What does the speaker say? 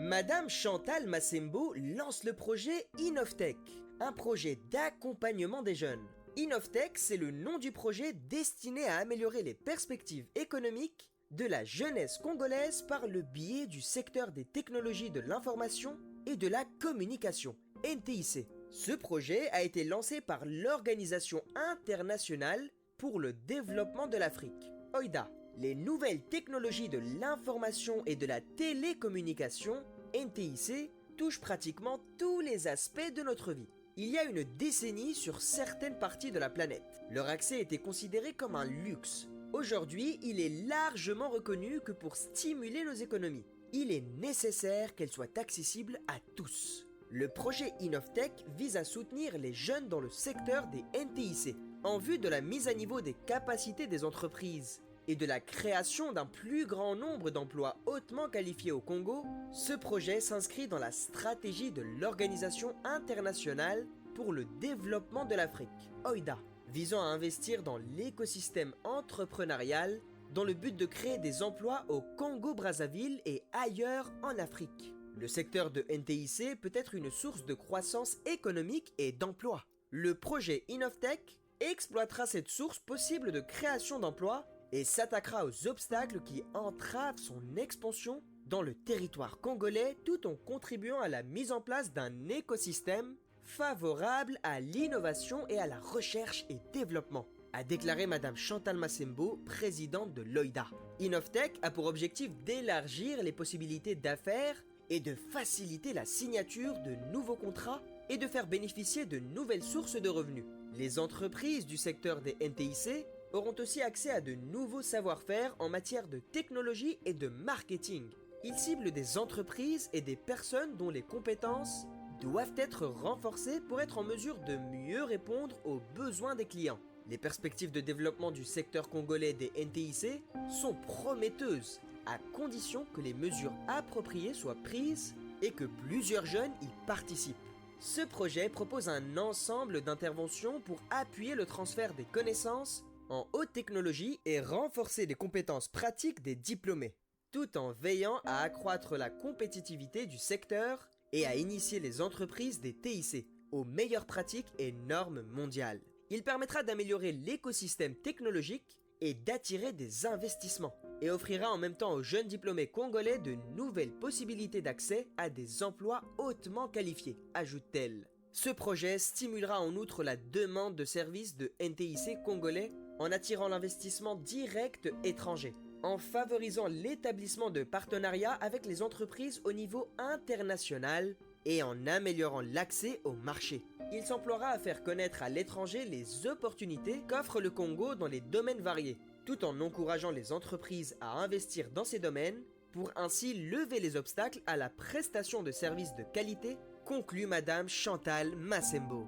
Madame Chantal Massembo lance le projet Innovtech, un projet d'accompagnement des jeunes. Innovtech, c'est le nom du projet destiné à améliorer les perspectives économiques de la jeunesse congolaise par le biais du secteur des technologies de l'information et de la communication, NTIC. Ce projet a été lancé par l'Organisation internationale pour le développement de l'Afrique, OIDA. Les nouvelles technologies de l'information et de la télécommunication, NTIC, touchent pratiquement tous les aspects de notre vie. Il y a une décennie sur certaines parties de la planète, leur accès était considéré comme un luxe. Aujourd'hui, il est largement reconnu que pour stimuler nos économies, il est nécessaire qu'elles soient accessibles à tous. Le projet Innovtech vise à soutenir les jeunes dans le secteur des NTIC, en vue de la mise à niveau des capacités des entreprises et de la création d'un plus grand nombre d'emplois hautement qualifiés au Congo. Ce projet s'inscrit dans la stratégie de l'Organisation internationale pour le développement de l'Afrique, OIDA, visant à investir dans l'écosystème entrepreneurial dans le but de créer des emplois au Congo-Brazzaville et ailleurs en Afrique. Le secteur de NTIC peut être une source de croissance économique et d'emploi. Le projet Innovtech exploitera cette source possible de création d'emplois et s'attaquera aux obstacles qui entravent son expansion dans le territoire congolais tout en contribuant à la mise en place d'un écosystème favorable à l'innovation et à la recherche et développement, a déclaré Madame Chantal Massembo, présidente de l'OIDA. Innovtech a pour objectif d'élargir les possibilités d'affaires et de faciliter la signature de nouveaux contrats et de faire bénéficier de nouvelles sources de revenus. Les entreprises du secteur des NTIC auront aussi accès à de nouveaux savoir-faire en matière de technologie et de marketing. Ils ciblent des entreprises et des personnes dont les compétences doivent être renforcées pour être en mesure de mieux répondre aux besoins des clients. Les perspectives de développement du secteur congolais des NTIC sont prometteuses, à condition que les mesures appropriées soient prises et que plusieurs jeunes y participent. Ce projet propose un ensemble d'interventions pour appuyer le transfert des connaissances en haute technologie et renforcer les compétences pratiques des diplômés, tout en veillant à accroître la compétitivité du secteur et à initier les entreprises des TIC aux meilleures pratiques et normes mondiales. Il permettra d'améliorer l'écosystème technologique et d'attirer des investissements, et offrira en même temps aux jeunes diplômés congolais de nouvelles possibilités d'accès à des emplois hautement qualifiés, ajoute-t-elle. Ce projet stimulera en outre la demande de services de NTIC congolais en attirant l'investissement direct étranger, en favorisant l'établissement de partenariats avec les entreprises au niveau international et en améliorant l'accès au marché. Il s'emploiera à faire connaître à l'étranger les opportunités qu'offre le Congo dans les domaines variés, tout en encourageant les entreprises à investir dans ces domaines pour ainsi lever les obstacles à la prestation de services de qualité, conclut Madame Chantal Massembo.